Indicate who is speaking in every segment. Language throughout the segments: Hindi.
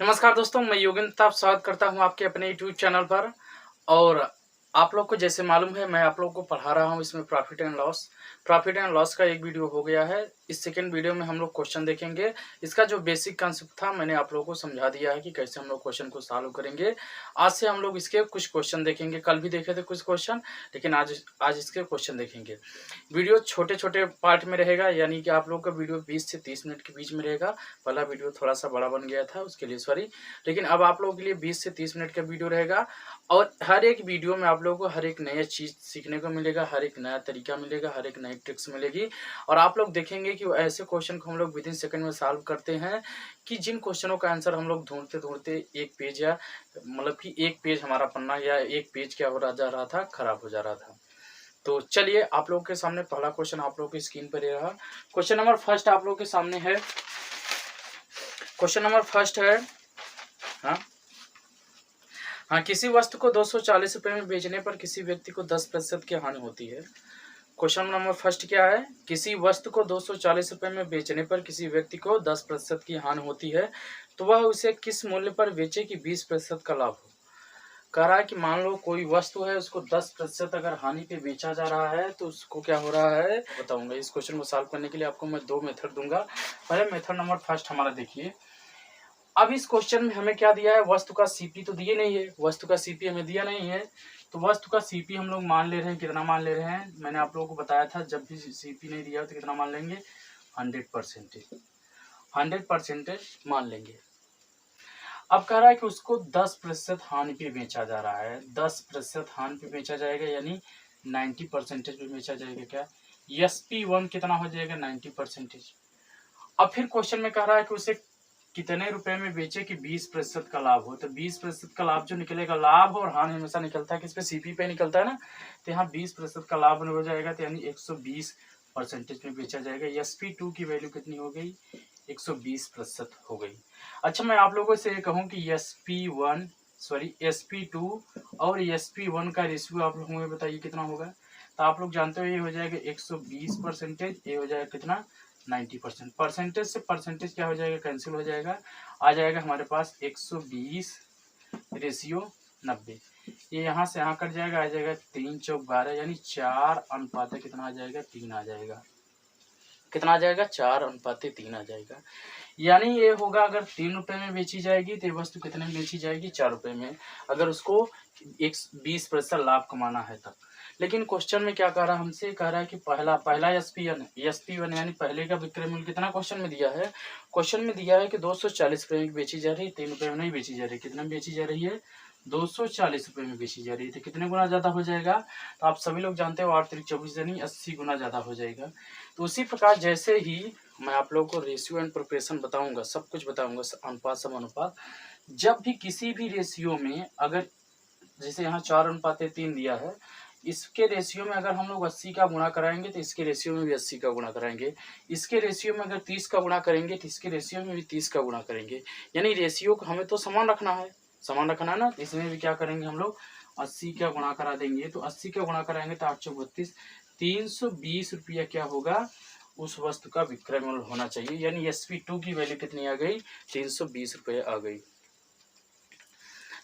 Speaker 1: नमस्कार दोस्तों, मैं योगेंद्र स्वागत करता हूं आपके अपने यूट्यूब चैनल पर। और आप लोग को जैसे मालूम है, मैं आप लोगों को पढ़ा रहा हूं इसमें प्रॉफिट एंड लॉस का एक वीडियो हो गया है। इस सेकंड वीडियो में हम लोग क्वेश्चन देखेंगे। इसका जो बेसिक कंसेप्ट था मैंने आप लोगों को समझा दिया है कि कैसे हम लोग क्वेश्चन को सॉल्व करेंगे। आज से हम लोग इसके कुछ क्वेश्चन देखेंगे। कल भी देखे थे कुछ क्वेश्चन, लेकिन आज इसके क्वेश्चन देखेंगे। वीडियो छोटे छोटे पार्ट में रहेगा, यानी कि आप लोग का वीडियो 20 से 30 मिनट के बीच में रहेगा। पहला वीडियो थोड़ा सा बड़ा बन गया था, उसके लिए सॉरी। लेकिन अब आप लोगों के लिए 20 से 30 मिनट का वीडियो रहेगा और हर एक वीडियो में आप लोगों को हर एक नया चीज़ सीखने को मिलेगा, हर एक नया तरीका मिलेगा, हर एक नई ट्रिक्स मिलेगी। और आप लोग देखेंगे कि ऐसे क्वेश्चन को हम लोग विदिन सेकंड में सॉल्व करते हैं कि जिन क्वेश्चनों का आंसर हम लोग ढूंढते ढूंढते एक पेज या मतलब कि एक पेज हमारा पन्ना या एक पेज क्या हो रहा जा रहा था, खराब हो जा रहा था। तो चलिए, आप लोगों के सामने पहला क्वेश्चन आप लोगों की स्क्रीन पर रहा। क्वेश्चन नंबर फर्स्ट आप लोगों के सामने है। क्वेश्चन नंबर फर्स्ट है, हाँ, किसी वस्तु को 240 रुपये में बेचने पर किसी व्यक्ति को 10% की हानि होती है। क्वेश्चन नंबर फर्स्ट क्या है? किसी वस्तु को 240 रुपये में बेचने पर किसी व्यक्ति को 10% की हानि होती है, तो वह उसे किस मूल्य पर बेचे कि 20% का लाभ हो। कह रहा है कि मान लो कोई वस्तु है, उसको 10% अगर हानि पे बेचा जा रहा है तो उसको क्या हो रहा है बताऊंगा। इस क्वेश्चन को सॉल्व करने के लिए आपको मैं दो मेथड दूंगा। पहले मेथड नंबर फर्स्ट हमारा देखिए। अब इस क्वेश्चन में हमें क्या दिया है? वस्तु का सीपी तो दिए नहीं है, वस्तु का सीपी हमें दिया नहीं है। तो वस्तु का सीपी हम लोग मान ले रहे हैं। कितना मान ले रहे हैं? मैंने आप लोगों को बताया था, जब भी सीपी नहीं दिया तो कितना मान लेंगे? 100% मान लेंगे। अब कह रहा है कि उसको 10% हानि पे बेचा जा रहा है। 10% हानि पे बेचा जाएगा, यानी 90% पे बेचा जाएगा। क्या SP1 कितना हो जाएगा? 90%। अब फिर क्वेश्चन में कह रहा है कि उसे कितने रुपए में बेचे कि 20% का लाभ हो। तो 20% का लाभ जो निकलेगा, लाभ और हानि हमेशा निकलता है किस पे? सीपी पे निकलता है ना। तो यहाँ 20% का लाभ हो जाएगा, तो यानी 120% में बेचा जाएगा। SP2 की वैल्यू कितनी हो गई? 120% हो गई। अच्छा, मैं आप लोगों से ये कहूँ कि SP2 और SP1 का रेशियो आप लोग मुझे बताइए कितना होगा। तो आप लोग जानते हो ये हो जाएगा 120%, ये हो जाएगा कितना? 90%। परसेंटेज से परसेंटेज क्या हो जाएगा? कैंसिल हो जाएगा। आ जाएगा हमारे पास 120/90। ये यहाँ से यहाँ कट जाएगा, आ जाएगा 3 चौक 12, यानी 4 अनुपात कितना आ जाएगा? 3 आ जाएगा। कितना आ जाएगा? 4:3 आ जाएगा। यानी ये होगा, अगर 3 रुपए में बेची जाएगी तो ये वस्तु कितने में बेची जाएगी? 4 रुपए में, अगर उसको 20% लाभ कमाना है तब। लेकिन क्वेश्चन में क्या कह रहा है हमसे? कह रहा है कि पहला SP1 यानी पहले का विक्रय मूल्य कितना क्वेश्चन में दिया है? क्वेश्चन में दिया है कि 240 रुपये में बेची जा रही है, 3 रुपये में नहीं बेची जा रही। कितना में बेची जा रही है? 240 रुपये में बेची जा रही है। तो कितने गुना ज्यादा हो जाएगा? तो आप सभी लोग जानते हो 8 3 24 यानी 80 गुना ज्यादा हो जाएगा। तो उसी प्रकार जैसे ही मैं आप लोगों को रेशियो एंड प्रोपोर्शन बताऊंगा, सब कुछ बताऊंगा, अनुपात समानुपात। जब भी किसी भी रेशियो में, अगर जैसे यहाँ 4:3 दिया है, इसके रेशियो में अगर हम लोग 80 का गुणा कराएंगे तो इसके रेशियो में भी 80 का गुणा कराएंगे। इसके रेशियो में अगर 30 का गुणा करेंगे तो इसके रेशियो में भी 30 का गुणा करेंगे। यानी रेशियो को हमें तो समान रखना है, इसमें भी क्या करेंगे हम लोग? 80 का गुणा करा देंगे। तो 80 का गुणा कराएंगे तो 832, 320 रुपया क्या होगा? उस वस्तु का विक्रय मूल्य होना चाहिए। यानी SP2 की वैल्यू कितनी आ गई? 320 रुपये आ गई।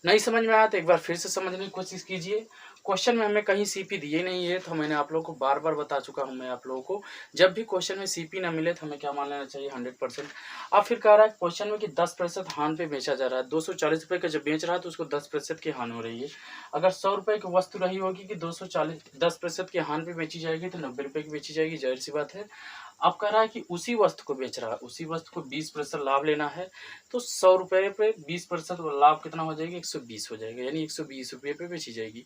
Speaker 1: नहीं समझ में आया तो एक बार फिर से समझने की कोशिश कीजिए। क्वेश्चन में हमें कहीं सीपी दिए नहीं है, तो मैंने आप लोगों को बार बार बता चुका हूं। मैं आप लोगों को, जब भी क्वेश्चन में सीपी ना मिले तो हमें क्या मान लेना चाहिए? 100%। अब फिर कह रहा है क्वेश्चन में कि 10% हानि पे बेचा जा रहा है। 240 रुपये का जब बेच रहा है तो उसको 10% की हानि हो रही है। अगर 100 रुपये की वस्तु रही होगी कि 10% की हानि पे बेची जाएगी, तो 90 रुपये की बेची जाएगी, जाहिर सी बात है। अब कह रहा है कि उसी वस्तु को बेच रहा है, उसी वस्तु को 20% लाभ लेना है। तो 100 रुपये पे 20% लाभ कितना हो जाएगा? 120 हो जाएगा, यानी 120 रुपये पे बेची जाएगी।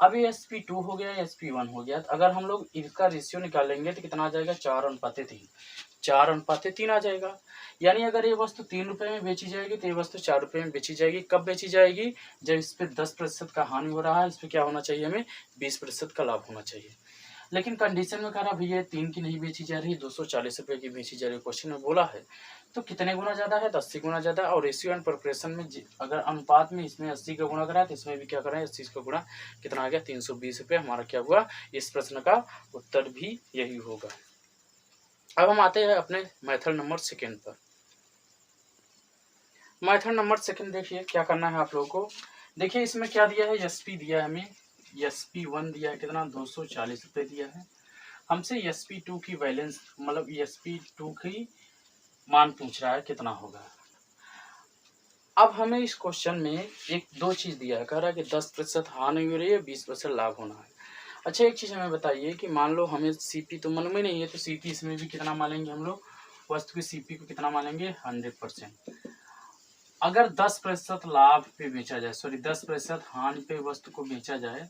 Speaker 1: अब ये SP2 हो गया, SP1 हो गया। तो अगर हम लोग इसका रेशियो निकालेंगे तो कितना आ जाएगा? 4:3। 4:3 आ जाएगा। यानी अगर ये वस्तु 3 रुपये में बेची जाएगी तो ये वस्तु 4 रुपये में बेची जाएगी। कब बेची जाएगी? जब इस पे 10% का हानि हो रहा है, इस पे क्या होना चाहिए? हमें 20% का लाभ होना चाहिए। लेकिन कंडीशन में कह रहा भैया 3 की नहीं बेची जा रही, 240 रुपये की बेची जा रही, क्वेश्चन में बोला है। तो कितने गुना ज्यादा है? 80 गुना ज्यादा। और रेशियो एंड प्रोपोर्शन में अगर अनुपात में इसमें 80 का गुणा करा तो इसमें भी क्या करें? 80 का गुणा। कितना आ गया? 320 रुपये। हमारा क्या हुआ? इस प्रश्न का उत्तर भी यही होगा। अब हम आते हैं अपने मेथड नंबर सेकेंड पर। मेथड नंबर सेकंड देखिए क्या करना है आप लोगों को। देखिए इसमें क्या दिया है, एसपी दिया है हमें, SP1 दिया है कितना 240 रुपये दिया है। हमसे SP2 की बैलेंस मतलब SP2 की मान पूछ रहा है कितना होगा। अब हमें इस क्वेश्चन में एक दो चीज़ दिया है, कह रहा है कि 10% हानि हो रही है, 20% लाभ होना है। अच्छा एक चीज़ हमें बताइए कि मान लो हमें सीपी तो मालूम ही नहीं है, तो सीपी इसमें भी कितना मानेंगे हम लोग, वस्तु की सीपी को कितना मानेंगे 100%। अगर 10% लाभ पे बेचा जाए, सॉरी 10% हानि पे वस्तु को बेचा जाए,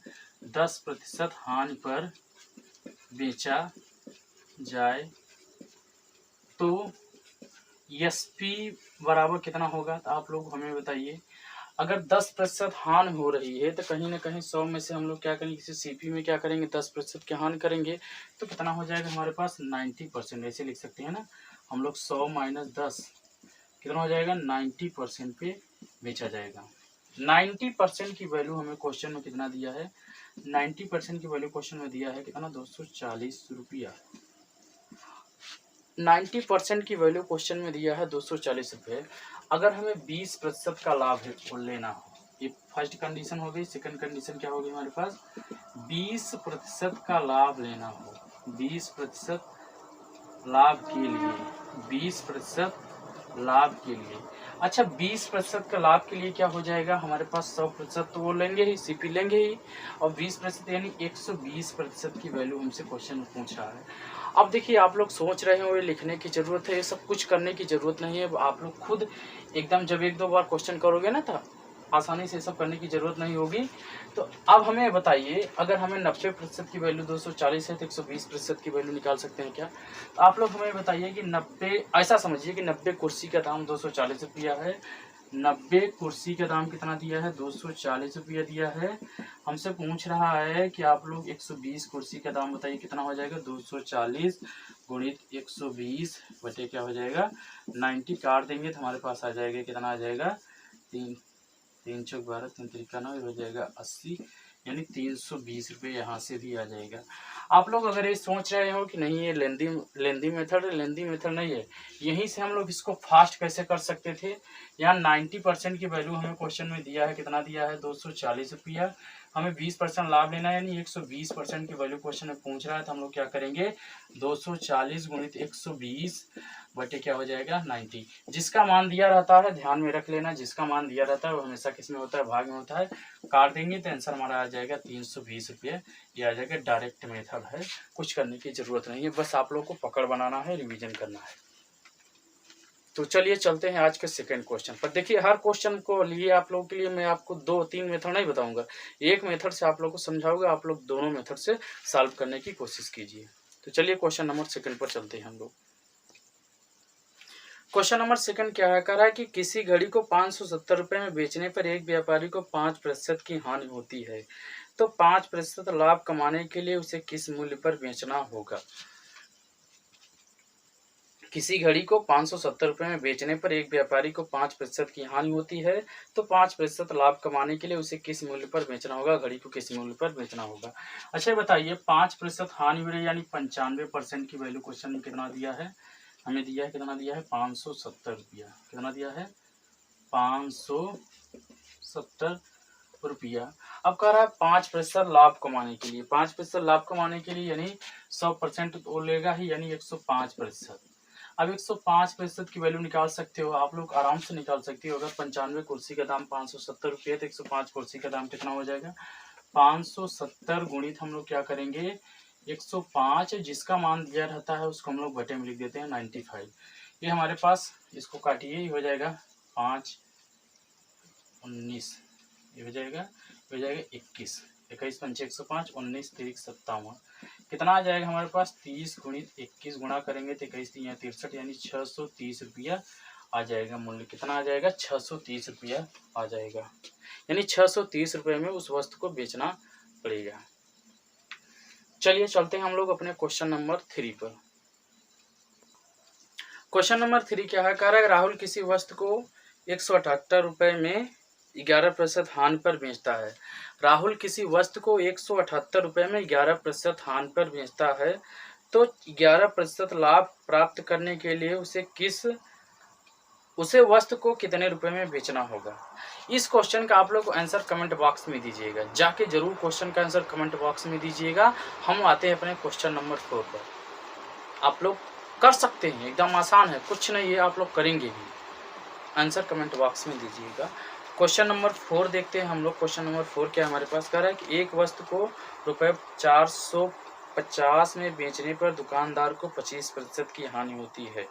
Speaker 1: 10% हानि पर बेचा जाए तो SP बराबर कितना होगा, तो आप लोग हमें बताइए। अगर 10% हानि हो रही है तो कहीं ना कहीं 100 में से हम लोग क्या करेंगे, किसी सीपी में क्या करेंगे 10% की हानि करेंगे, तो कितना हो जाएगा हमारे पास 90%। ऐसे लिख सकते हैं ना हम लोग, 100 माइनस 10 कितना हो जाएगा 90% पे बेचा जाएगा। 90% की वैल्यू हमें क्वेश्चन में कितना दिया है, 90% की वैल्यू क्वेश्चन में दिया है कितना 240 रुपया। 90% की वैल्यू क्वेश्चन में दिया है 240 रुपये। अगर हमें 20% का लाभ लेना हो, ये फर्स्ट कंडीशन हो गई। सेकंड कंडीशन क्या होगी हमारे पास, 20% का लाभ लेना हो, 20% लाभ के लिए, 20% लाभ के लिए। अच्छा 20% का लाभ के लिए क्या हो जाएगा हमारे पास, 100% तो वो लेंगे ही, सीपी लेंगे ही, और 20% यानी 120% की वैल्यू हमसे क्वेश्चन में पूछ रहा है। अब देखिए आप लोग सोच रहे हो ये लिखने की ज़रूरत है, ये सब कुछ करने की ज़रूरत नहीं है। आप लोग खुद एकदम जब एक दो बार क्वेश्चन करोगे ना तो आसानी से सब करने की ज़रूरत नहीं होगी। तो अब हमें बताइए, अगर हमें 90% की वैल्यू 240 है तो 120% की वैल्यू निकाल सकते हैं क्या। तो आप लोग हमें बताइए कि 90, ऐसा समझिए कि 90 कुर्सी का दाम 240 रुपया है। 90 कुर्सी का दाम कितना दिया है 240 रुपया दिया है। हमसे पूछ रहा है कि आप लोग 120 कुर्सी का दाम बताइए कितना हो जाएगा, 240 गुणित 120 बटे क्या हो जाएगा 90, काट देंगे तो हमारे पास आ जाएगा कितना आ जाएगा, 3 चौक 12 3 तरीका 9 हो जाएगा 80, यानी 320 रुपये यहाँ से भी आ जाएगा। आप लोग अगर ये सोच रहे हो कि नहीं ये लेंदी मेथड है, लेंदी मेथड नहीं है, यहीं से हम लोग इसको फास्ट कैसे कर सकते थे। यहाँ 90% की वैल्यू हमें क्वेश्चन में दिया है, कितना दिया है 240 रुपया। हमें 20% लाभ लेना है, यानी 120% की वैल्यू क्वेश्चन में पूछ रहा है, तो हम लोग क्या करेंगे 240 गुणित 120 बटे क्या हो जाएगा 90। जिसका मान दिया रहता है ध्यान में रख लेना, जिसका मान दिया रहता है वो हमेशा किस में होता है, भाग में होता है। काट देंगे तो आंसर हमारा आ जाएगा 320 रुपये। ये आ जाएगा, डायरेक्ट मेथड है, कुछ करने की जरूरत नहीं है, बस आप लोग को पकड़ बनाना है, रिवीजन करना है। तो चलिए चलते हैं आज के सेकंड क्वेश्चन पर। देखिए हर क्वेश्चन को लिए आप लोगों के लिए मैं आपको 2-3 मेथड नहीं बताऊंगा, एक मेथड से आप लोग को समझाऊंगा, आप लोग दोनों मेथड से सॉल्व करने की कोशिश कीजिए। तो चलिए क्वेश्चन नंबर सेकंड पर चलते हैं हम लोग। क्वेश्चन नंबर सेकंड क्या है, कह रहा है कि किसी घड़ी को 570 रुपये में बेचने पर एक व्यापारी को 5% की हानि होती है, तो 5% लाभ कमाने के लिए उसे किस मूल्य पर बेचना होगा। किसी घड़ी को 570 रुपये में बेचने पर एक व्यापारी को 5% की हानि होती है, तो 5% लाभ कमाने के लिए उसे किस मूल्य पर बेचना होगा, घड़ी को किस मूल्य पर बेचना होगा। अच्छा बताइए 5% हानि हो रही है, यानी 95% की वैल्यू क्वेश्चन में कितना दिया है, हमें दिया है कितना दिया है 570 रुपया, कितना दिया है 570 रुपया। अब कह रहा है 5% लाभ कमाने के लिए, 5% लाभ कमाने के लिए यानी 100% तो लेगा ही, यानी 105%। अब 105% की वैल्यू निकाल सकते हो आप लोग, आराम से निकाल सकते हो। अगर 95 कुर्सी का दाम 570 रुपये तो 105 कुर्सी का दाम कितना हो जाएगा 570 गुणित हम लोग क्या करेंगे 105, जिसका मान दिया रहता है उसको हम लोग बटे में लिख देते हैं 95। ये हमारे पास, इसको काटिए, ये हो जाएगा 5 19, ये हो जाएगा 21, 21 पंचे 105, 19 3 57, कितना आ जाएगा हमारे पास 30 गुणित 21 गुणा करेंगे तो 21 3 63, यानी 630 रुपया आ जाएगा। मूल्य कितना आ जाएगा 630 रुपया आ जाएगा, यानी 630 रुपये में उस वस्तु को बेचना पड़ेगा। चलिए चलते हैं हम लोग अपने क्वेश्चन नंबर 3 पर। क्वेश्चन नंबर 3 क्या है, कह रहा है राहुल किसी वस्तु को 178 रुपये में 11% हानि पर बेचता है। राहुल किसी वस्तु को 178 रुपये में 11% हानि पर बेचता है, तो 11% लाभ प्राप्त करने के लिए उसे किस उसे वस्तु को कितने रुपए में बेचना होगा। इस क्वेश्चन का आप लोग आंसर कमेंट बॉक्स में दीजिएगा, जाके जरूर क्वेश्चन का आंसर कमेंट बॉक्स में दीजिएगा। हम आते हैं अपने क्वेश्चन नंबर 4 पर। आप लोग कर सकते हैं, एकदम आसान है, कुछ नहीं है, आप लोग करेंगे भी। आंसर कमेंट बॉक्स में दीजिएगा। क्वेश्चन नंबर 4 देखते हैं हम लोग। क्वेश्चन नंबर 4 क्या हमारे पास कह रहा है कि एक वस्तु को रुपये 450 में बेचने पर दुकानदार को 25% की हानि होती है।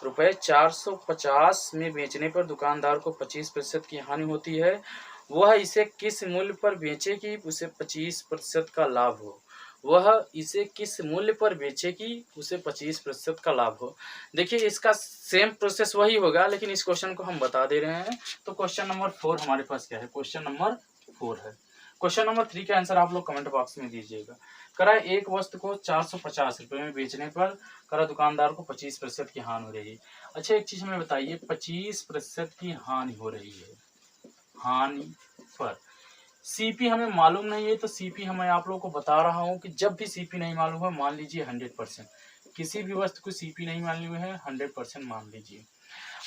Speaker 1: रुपये 450 में बेचने पर दुकानदार को 25% की हानि होती है। वह इसे किस मूल्य पर बेचे कि उसे 25% का लाभ हो। वह इसे किस मूल्य पर बेचे कि उसे 25% का लाभ हो। देखिए इसका सेम प्रोसेस वही होगा, लेकिन इस क्वेश्चन को हम बता दे रहे हैं। तो क्वेश्चन नंबर 4 हमारे पास क्या है, क्वेश्चन नंबर 4 है। क्वेश्चन नंबर 3 का आंसर आप लोग कमेंट बॉक्स में दीजिएगा। करा एक वस्तु को 450 रुपये में बेचने पर करा दुकानदार को 25% की हानि हो रही है। अच्छा एक चीज हमें बताइए, 25% की हानि हो रही है, हानि पर सीपी हमें मालूम नहीं है, तो सीपी हमें आप लोगों को बता रहा हूं कि जब भी सीपी नहीं मालूम है मान लीजिए 100%, किसी भी वस्तु को सीपी नहीं मालूम है 100% मान लीजिए।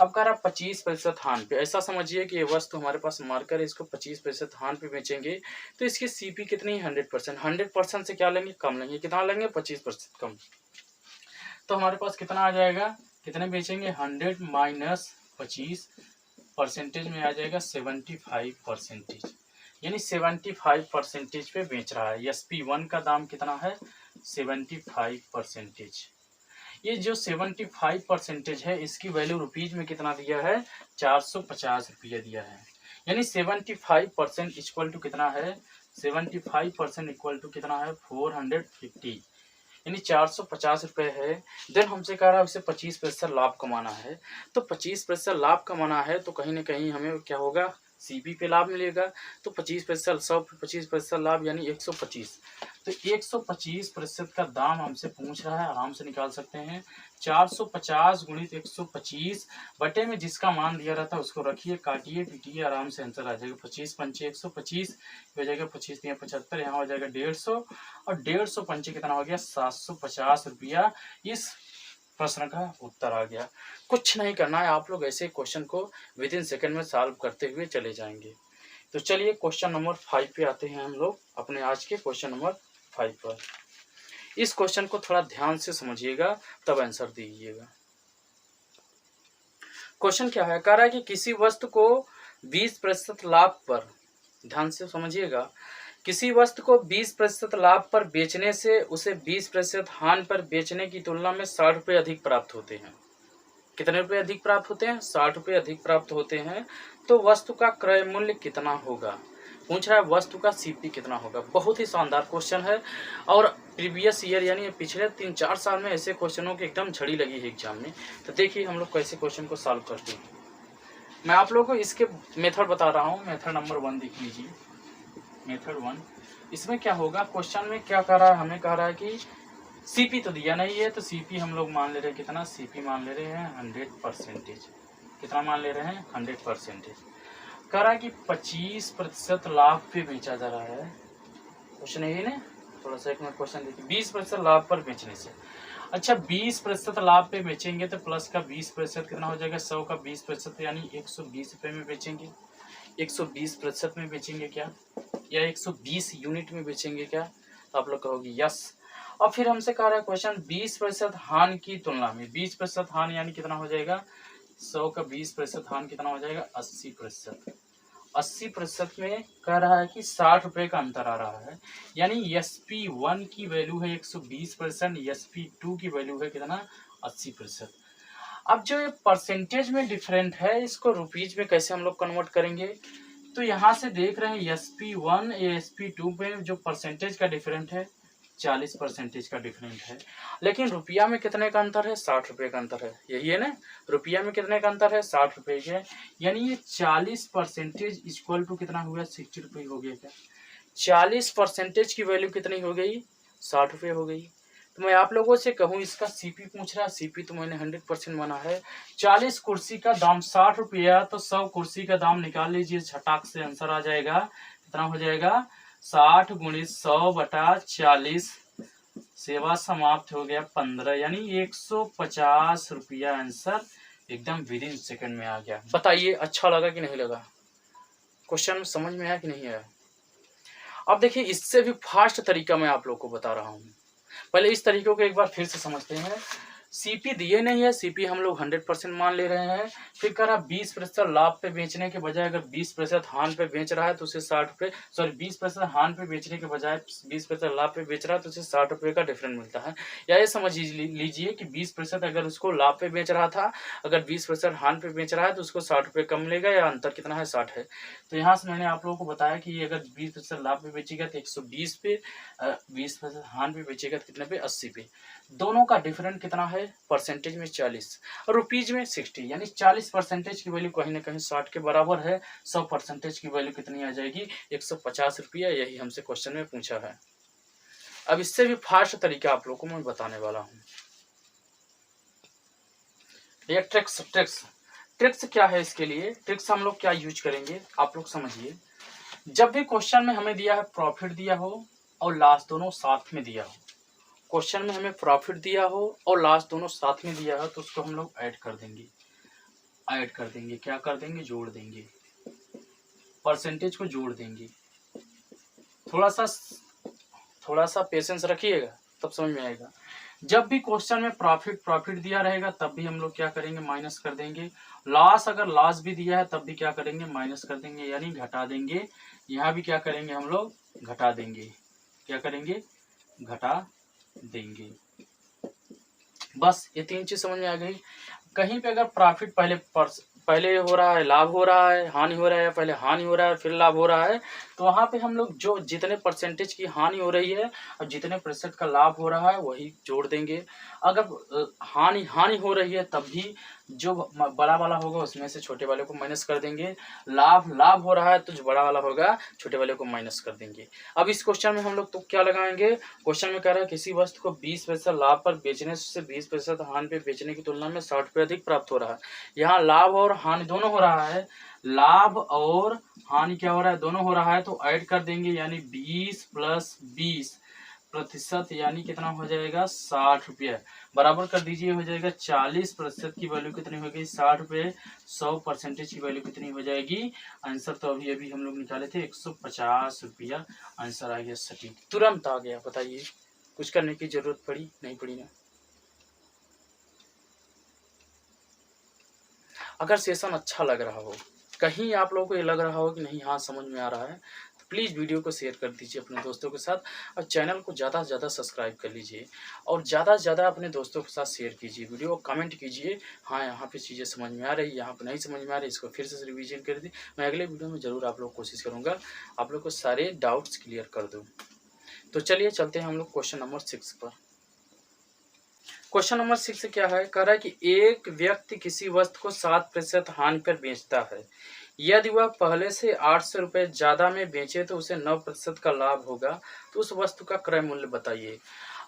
Speaker 1: अब कह रहा 25% हान पे, ऐसा समझिए कि ये वस्तु हमारे पास मार्कर है, इसको 25% हान पे बेचेंगे तो इसकी सीपी कितनी है 100%। 100% से क्या लेंगे, कम लेंगे, कितना लेंगे 25% कम। तो हमारे पास कितना आ जाएगा, कितने बेचेंगे 100 माइनस 25 परसेंटेज में आ जाएगा 75%, यानी 75% पे बेच रहा है। SP1 का दाम कितना है 75%। ये जो 75% है इसकी वैल्यू रुपीज में कितना दिया है 450 रुपया दिया है, यानी 75% इक्वल टू कितना है 75% इक्वल टू कितना है 450, यानी 450 रुपये है। देन हमसे कह रहा है उसे 25% लाभ कमाना है। तो 25% लाभ कमाना है तो कहीं ना कहीं हमें क्या होगा, सीपी पे लाभ मिलेगा। तो 25% 100 पे 25% लाभ यानी 125। तो 125% का दाम हमसे पूछ रहा है, आराम से निकाल सकते हैं। 450 गुणित 125 बटे में जिसका मान दिया रहता है उसको रखिए, काटिए पीटिए, आराम से आंसर आ जाएगा। 25 पंचे 125 हो जाएगा, 25 या 75, यहाँ हो जाएगा 150, और 150 पंचे कितना हो गया 750 रुपया। इस प्रश्न का उत्तर आ गया। कुछ नहीं करना है, आप लोग ऐसे क्वेश्चन को विद इन सेकेंड में सॉल्व करते हुए चले जाएंगे। तो चलिए क्वेश्चन नंबर 5 पे आते हैं हम लोग, अपने आज के क्वेश्चन नंबर 5 पर। इस क्वेश्चन को थोड़ा ध्यान से समझिएगा तब आंसर दीजिएगा। क्वेश्चन क्या है, कह रहा है कि किसी वस्तु को 20% लाभ पर, ध्यान से समझिएगा, किसी वस्तु को 20% लाभ पर बेचने से उसे 20% हानि पर बेचने की तुलना में 60 रुपये अधिक प्राप्त होते हैं। कितने रुपए अधिक प्राप्त होते हैं, 60 रुपये अधिक प्राप्त होते हैं। तो वस्तु का क्रय मूल्य कितना होगा। पूछ रहा है वस्तु का सीपी कितना होगा। बहुत ही शानदार क्वेश्चन है, और प्रीवियस ईयर यानी पिछले 3-4 साल में ऐसे क्वेश्चनों की एकदम झड़ी लगी है एग्जाम में। तो देखिए हम लोग कैसे क्वेश्चन को सॉल्व करते हैं। मैं आप लोगों को इसके मेथड बता रहा हूँ। मेथड नंबर 1 देख लीजिए, मेथड 1। इसमें क्या होगा, क्वेश्चन में क्या कह रहा है, हमें कह रहा है कि सीपी तो दिया नहीं है, तो सीपी हम लोग मान ले रहे हैं कितना, सीपी मान ले रहे हैं 100%। कितना मान ले रहे हैं 100%। कह रहा है कि 25% लाभ पे बेचा जा रहा है। क्वेश्चन यही ना, थोड़ा सा एक मिनट क्वेश्चन देखिए। 20% लाभ पर बेचने से, अच्छा 20% लाभ पे बेचेंगे तो प्लस का 20% कितना हो जाएगा, 100 का 20% यानी 120 रुपये में बेचेंगे। 120% में बेचेंगे क्या, या 120 यूनिट में बेचेंगे क्या, तो आप लोग कहोगे यस। और फिर हमसे कह रहा है क्वेश्चन 20% हानि की तुलना में, 20% हानि यानी कितना हो जाएगा, 100 का 20% हानि कितना हो जाएगा 80%। 80% में कह रहा है कि 60 रुपये का अंतर आ रहा है, यानी SP1 की वैल्यू है 120%, SP2 की वैल्यू है कितना 80%। अब जो ये परसेंटेज में डिफरेंट है इसको रुपीज में कैसे हम लोग कन्वर्ट करेंगे। तो यहाँ से देख रहे हैं SP1 या SP2 में जो परसेंटेज का डिफरेंट है 40% का डिफरेंट है, लेकिन रुपया में कितने का अंतर है, 60 रुपये का अंतर है। यही है ना, रुपया में कितने का अंतर है 60 रुपये के, यानी ये 40% इक्वल टू कितना हुआ 60 रुपये हो गया क्या। 40% की वैल्यू कितनी हो गई 60 रुपये हो गई। तो मैं आप लोगों से कहूँ इसका सीपी पूछ रहा है, सीपी तो मैंने 100% माना है। 40 कुर्सी का दाम 60 रुपया, तो 100 कुर्सी का दाम निकाल लीजिए, छटाक से आंसर आ जाएगा। कितना हो जाएगा 60 गुणित 100 बटा 40, सेवा समाप्त हो गया 15, यानी 150 रुपया आंसर एकदम विद इन सेकेंड में आ गया। बताइए अच्छा लगा कि नहीं लगा? क्वेश्चन समझ में आया कि नहीं आया? अब देखिए इससे भी फास्ट तरीका मैं आप लोग को बता रहा हूँ। पहले इस तरीकों को एक बार फिर से समझते हैं। सीपी दिए नहीं है, सीपी हम लोग 100% मान ले रहे हैं। फिर कह रहा 20% लाभ पे बेचने के बजाय अगर 20% हान पे बेच रहा है तो उसे 60 रुपये, सॉरी 20% हान पे बेचने के बजाय 20% लाभ पे बेच रहा है तो उसे 60 रुपये का डिफरेंस मिलता है। या ये समझ लीजिए कि 20% अगर उसको लाभ पे बेच रहा था, अगर 20% हान पे बेच रहा है तो उसको 60 रुपये कम मिलेगा, या अंतर कितना है 60 है। तो यहाँ से मैंने आप लोगों को बताया कि अगर 20% लाभ पे बेचेगा तो 120 पे, 20% हान पे बेचेगा तो कितने पे, 80 पे। दोनों का डिफरेंस कितना है? परसेंटेज में 40 और रुपीज में 60, यानी 40% की वैल्यू कहीं ना कहीं 60 के बराबर है। 100% की वैल्यू कितनी आ जाएगी? 150 रुपया। यही हमसे क्वेश्चन में पूछा है। अब इससे भी फास्ट तरीका आप लोगों को मैं बताने वाला हूँ। ये ट्रिक्स क्या है? इसके लिए ट्रिक्स हम लोग क्या यूज करेंगे आप लोग समझिए। जब भी क्वेश्चन में हमें दिया है प्रॉफिट दिया हो और लॉस दोनों साथ में दिया हो, क्वेश्चन में हमें प्रॉफिट दिया हो और लॉस दोनों साथ में दिया हो, तो उसको हम लोग ऐड कर देंगे। क्या कर देंगे? जोड़ देंगे, परसेंटेज को जोड़ देंगे। थोड़ा सा पेशेंस रखिएगा तब समझ में आएगा। जब भी क्वेश्चन में प्रॉफिट दिया रहेगा तब भी हम लोग क्या करेंगे? माइनस कर देंगे। लॉस अगर लॉस भी दिया है तब भी क्या करेंगे? माइनस कर देंगे, यानी घटा देंगे। यहाँ भी क्या करेंगे? हम लोग घटा देंगे। क्या करेंगे? घटा देंगे। बस ये 3 चीज समझ में आ गई। कहीं पे अगर प्रॉफिट पहले हो रहा है, लाभ हो रहा है, हानि हो रहा है, पहले हानि हो रहा है फिर लाभ हो रहा है, तो वहां पे हम लोग जो जितने परसेंटेज की हानि हो रही है और जितने प्रतिशत का लाभ हो रहा है वही जोड़ देंगे। अगर हानि हो रही है तब भी जो बड़ा वाला होगा उसमें से छोटे वाले को माइनस कर देंगे। लाभ हो रहा है तो जो बड़ा वाला होगा छोटे वाले को माइनस कर देंगे। अब इस क्वेश्चन में हम लोग तो क्या लगाएंगे? क्वेश्चन में कह रहा है किसी वस्तु को 20% लाभ पर बेचने से 20% हानि पे बेचने की तुलना में 60 रुपये अधिक प्राप्त हो रहा है। यहाँ लाभ और हानि दोनों हो रहा है, लाभ और हानि क्या हो रहा है? दोनों हो रहा है, तो ऐड कर देंगे, यानी 20 + 20%, यानी कितना हो जाएगा? 60 रुपये। बराबर कर दीजिए, हो जाएगा 40% की वैल्यू कितनी होगी? 60 रुपये। 100% की वैल्यू कितनी हो जाएगी? आंसर तो अभी हम लोग निकाले थे 150 रुपया। आंसर आ गया सटीक, तुरंत आ गया। बताइए कुछ करने की जरूरत पड़ी? नहीं पड़ी ना। अगर सेशन अच्छा लग रहा हो, कहीं आप लोगों को ये लग रहा हो कि नहीं हाँ समझ में आ रहा है, तो प्लीज़ वीडियो को शेयर कर दीजिए अपने दोस्तों के साथ और चैनल को ज़्यादा से ज़्यादा सब्सक्राइब कर लीजिए और ज़्यादा से ज़्यादा अपने दोस्तों के साथ शेयर कीजिए वीडियो, कमेंट कीजिए हाँ यहाँ पे चीज़ें समझ में आ रही, यहाँ पे नहीं समझ में आ रही, इसको फिर से रिवीजन कर दी। मैं अगले वीडियो में ज़रूर आप लोग कोशिश करूँगा आप लोग को सारे डाउट्स क्लियर कर दूँ। तो चलिए चलते हैं हम लोग क्वेश्चन नंबर 6 पर। क्वेश्चन नंबर 6 क्या है? कह रहा है कि एक व्यक्ति किसी वस्तु को 7% हानि पर बेचता है। यदि वह पहले से 800 रुपये ज़्यादा में बेचे तो उसे 9% का लाभ होगा, तो उस वस्तु का क्रय मूल्य बताइए।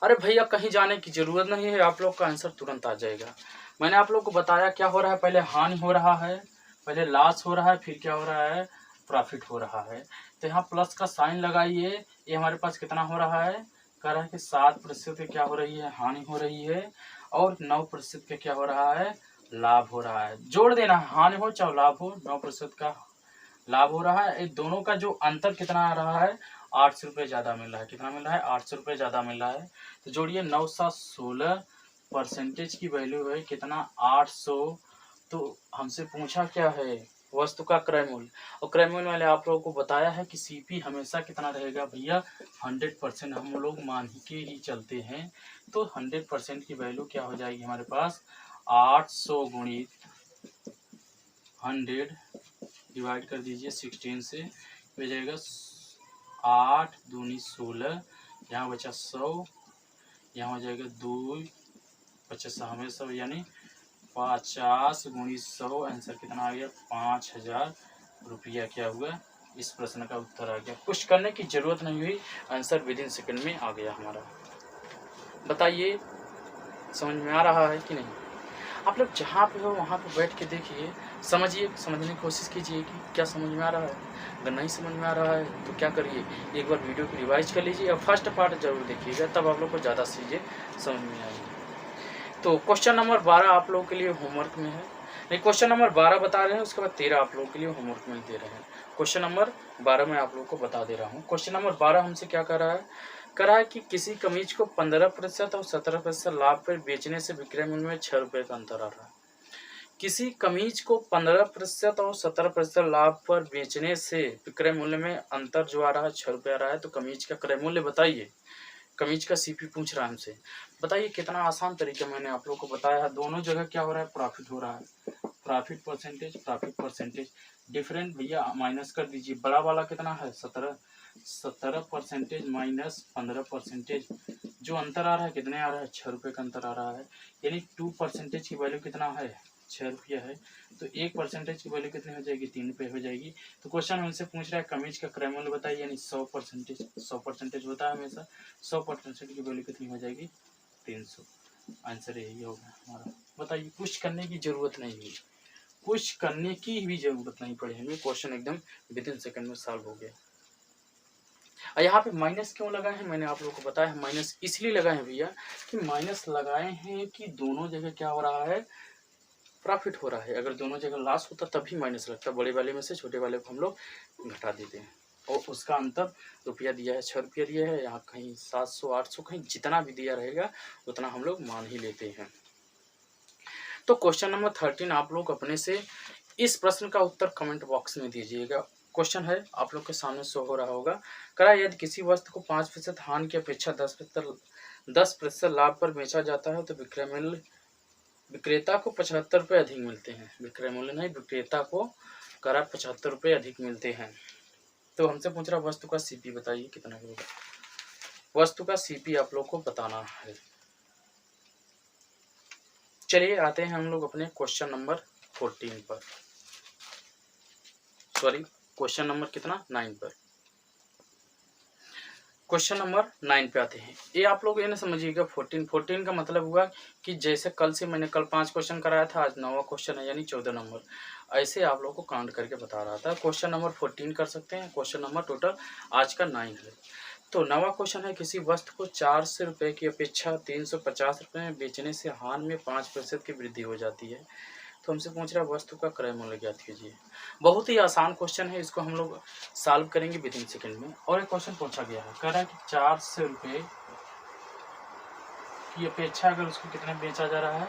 Speaker 1: अरे भैया कहीं जाने की जरूरत नहीं है, आप लोग का आंसर तुरंत आ जाएगा। मैंने आप लोग को बताया क्या हो रहा है, पहले हानि हो रहा है, पहले लॉस हो रहा है, फिर क्या हो रहा है? प्रॉफिट हो रहा है। तो यहाँ प्लस का साइन लगाइए। ये हमारे पास कितना हो रहा है? कह रहा है कि 7% पे क्या हो रही है? हानि हो रही है, और 9% पे क्या हो रहा है? लाभ हो रहा है। जोड़ देना है, हानि हो चाहे लाभ हो, 9% का लाभ हो रहा है। इन दोनों का जो अंतर कितना आ रहा है? 800 रुपये ज़्यादा मिल रहा है। कितना मिल रहा है? 800 रुपये ज़्यादा मिल रहा है। तो जोड़िए 9 7 16, परसेंटेज की वैल्यू है कितना? 800। तो हमसे पूछा क्या है? वस्तु का क्रय मूल्य, और क्रय मूल्य मैंने आप लोगों को बताया है कि सीपी हमेशा कितना रहेगा भैया? 100% हम लोग मान के ही चलते हैं। तो 100% की वैल्यू क्या हो जाएगी हमारे पास? 800 गुणित 100 डिवाइड कर दीजिए 16 से, हो जाएगा 8 दूनी 16, यहाँ बचा 100, यहाँ हो जाएगा 2 50 हमेशा, यानी 50 गुणित 100, आंसर कितना आ गया? 5000 रुपया क्या हुआ? इस प्रश्न का उत्तर आ गया। कुछ करने की जरूरत नहीं हुई, आंसर विद इन सेकेंड में आ गया हमारा। बताइए समझ में आ रहा है कि नहीं? आप लोग जहाँ पे हो वहाँ पे बैठ के देखिए, समझिए, समझने की कोशिश कीजिए कि क्या समझ में आ रहा है। अगर नहीं समझ में आ रहा है तो क्या करिए, एक बार वीडियो को रिवाइज कर लीजिए और फर्स्ट पार्ट जरूर देखिएगा, तब आप लोग को ज़्यादा चीज़ें समझ में आएंगी। तो क्वेश्चन नंबर 12 आप लोगों के लिए होमवर्क में है। नहीं, क्वेश्चन नंबर 12 बता रहे हैं, उसके बाद 13 आप लोगों के लिए होमवर्क में दे रहे हैं। क्वेश्चन नंबर 12 में आप लोगों को बता दे रहा हूँ। क्वेश्चन नंबर 12 हमसे क्या कर रहा है, करा है कि किसी कमीज को 15% और 17% लाभ पर बेचने से विक्रय मूल्य में 6 रुपये का अंतर आ रहा है। किसी कमीज को 15% और 17% लाभ पर बेचने से विक्रय मूल्य में अंतर जो आ रहा है 6 रुपये आ रहा है। तो कमीज का क्रय मूल्य बताइए। कमीज का सीपी पूछ रहा है हमसे, बताइए। कितना आसान तरीका मैंने आप लोगों को बताया है। दोनों जगह क्या हो रहा है, प्रॉफिट हो रहा है। प्रॉफिट परसेंटेज डिफरेंट भैया माइनस कर दीजिए। बड़ा वाला कितना है 17% माइनस 15%, जो अंतर आ रहा है कितने आ रहा है 6 रुपये का अंतर आ रहा है। यानी 2% की वैल्यू कितना है 6 रुपया है। तो 1% की वैल्यू कितनी हो जाएगी 3 रुपये हो जाएगी। तो क्वेश्चन हमसे पूछ रहा है कमीज का क्रय मूल्य बताइए। यानी 100% होता है हमेशा। 100% की वैल्यू कितनी हो जाएगी 300। आंसर यही होगा हमारा। बताइए, कुछ करने की जरूरत नहीं है, कुछ करने की भी जरूरत नहीं पड़ी हमें। क्वेश्चन एकदम विद इन सेकंड में सॉल्व हो गया। और यहाँ पे माइनस क्यों लगाए हैं, मैंने आप लोगों को बताया है। माइनस इसलिए लगाए हैं भैया कि माइनस लगाए हैं कि दोनों जगह क्या हो रहा है, प्रॉफिट हो रहा है। अगर दोनों जगह लॉस होता तभी माइनस लगता। बड़े वाले में से छोटे वाले को हम लोग घटा देते हैं। और उसका अंतर रुपया दिया है 6 रुपया दिया है। यहाँ कहीं 700 800 कहीं जितना भी दिया रहेगा उतना हम लोग मान ही लेते हैं। तो क्वेश्चन नंबर 13 आप लोग अपने से इस प्रश्न का उत्तर कमेंट बॉक्स में दीजिएगा। क्वेश्चन है आप लोग के सामने शो हो रहा होगा। करा यदि किसी वस्तु को 5% हानि की अपेक्षा 10% लाभ पर बेचा जाता है तो विक्रय मूल्य विक्रेता को 75 रुपये अधिक मिलते हैं। विक्रय मूल्य नहीं, विक्रेता को करा 75 रुपये अधिक मिलते हैं। तो हमसे पूछ रहा वस्तु का सीपी बताइए कितना होगा। वस्तु का सीपी आप लोग को बताना है। चलिए आते हैं हम लोग अपने क्वेश्चन नंबर 14 पर, सॉरी क्वेश्चन नंबर कितना 9 पर। क्वेश्चन नंबर 9 पे आते हैं। ये आप लोग ये ना समझिएगा 14 का मतलब हुआ कि जैसे कल से मैंने कल 5 क्वेश्चन कराया था, आज 9वां क्वेश्चन है यानी 14 नंबर। ऐसे आप लोग को काउंट करके बता रहा था। क्वेश्चन नंबर 14 कर सकते हैं। क्वेश्चन नंबर टोटल आज का 9 है। तो 9वां क्वेश्चन है किसी वस्तु को 400 रुपये की अपेक्षा 350 रुपये में बेचने से हान में 5% की वृद्धि हो जाती है। तो हमसे पूछ रहा है वस्तु का क्रय मूल्य ज्ञात कीजिए। बहुत ही आसान क्वेश्चन है, इसको हम लोग सॉल्व करेंगे विद इन सेकेंड में। और एक क्वेश्चन पूछा गया है, कह रहा है कि 400 रुपये की अपेक्षा अगर उसको कितने बेचा जा रहा है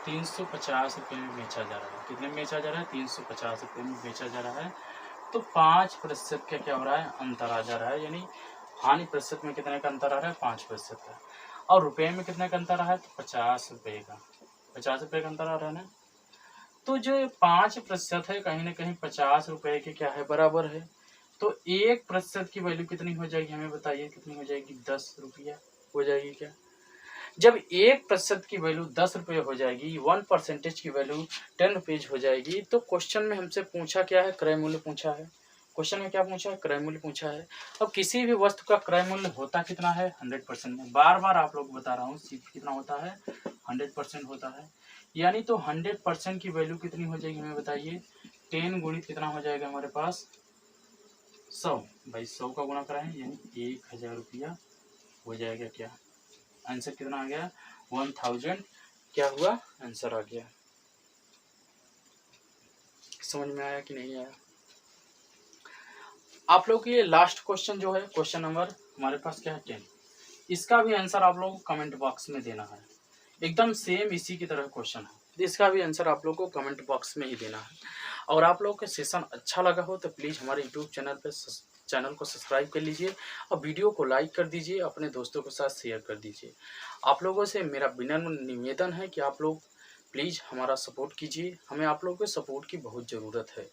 Speaker 1: 350 रुपये में बेचा जा रहा है। कितने में बेचा जा रहा है 350 रुपये में बेचा जा रहा है। तो 5% का क्या हो रहा है अंतर आ जा रहा है। यानी हानि प्रतिशत में कितने का अंतर आ रहा है 5% का। और रुपये में कितने का अंतर आ रहा है तो 50 रुपये का। 50 रुपये का अंतर आ रहा है ना। तो जो 5% है कहीं ना कहीं 50 रुपये के क्या है बराबर है। तो 1% की वैल्यू कितनी हो जाएगी हमें बताइए, कितनी हो जाएगी 10 रुपया हो जाएगी क्या। जब 1% की वैल्यू 10 रुपये हो जाएगी, 1% की वैल्यू 10 रुपीज हो जाएगी। तो क्वेश्चन में हमसे पूछा क्या है, क्रय मूल्य पूछा है। क्वेश्चन में क्या पूछा है, क्रय मूल्य पूछा है। अब किसी भी वस्तु का क्रय मूल्य होता कितना है 100% में। बार बार आप लोग बता रहा हूँ सीपी कितना होता है 100% होता है। यानी तो 100% की वैल्यू कितनी हो जाएगी हमें बताइए। 10 गुणित कितना हो जाएगा हमारे पास 100। भाई 100 का गुणा कराएं यानी 1000 रुपया हो जाएगा। क्या आंसर कितना आ गया 1000। क्या हुआ आंसर आ गया। समझ में आया कि नहीं आया आप लोग। ये लास्ट क्वेश्चन जो है क्वेश्चन नंबर हमारे पास क्या है 10। इसका भी आंसर आप लोग को कमेंट बॉक्स में देना है। एकदम सेम इसी की तरह क्वेश्चन है। इसका भी आंसर आप लोग को कमेंट बॉक्स में ही देना है। और आप लोगों को सेशन अच्छा लगा हो तो प्लीज़ हमारे यूट्यूब चैनल को सब्सक्राइब कर लीजिए और वीडियो को लाइक कर दीजिए, अपने दोस्तों के साथ शेयर कर दीजिए। आप लोगों से मेरा विनम्र निवेदन है कि आप लोग प्लीज़ हमारा सपोर्ट कीजिए। हमें आप लोगों के सपोर्ट की बहुत ज़रूरत है।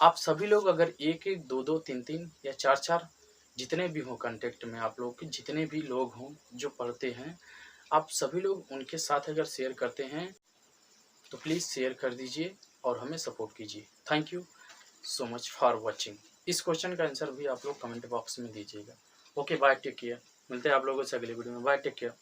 Speaker 1: आप सभी लोग अगर एक एक दो दो तीन तीन या चार चार जितने भी हों कांटेक्ट में, आप लोग के जितने भी लोग हों जो पढ़ते हैं, आप सभी लोग उनके साथ अगर शेयर करते हैं तो प्लीज़ शेयर कर दीजिए और हमें सपोर्ट कीजिए। Thank you so much for watching. इस क्वेश्चन का आंसर भी आप लोग कमेंट बॉक्स में दीजिएगा। Okay bye, take care. मिलते हैं आप लोगों से अगले वीडियो में। Bye, take care.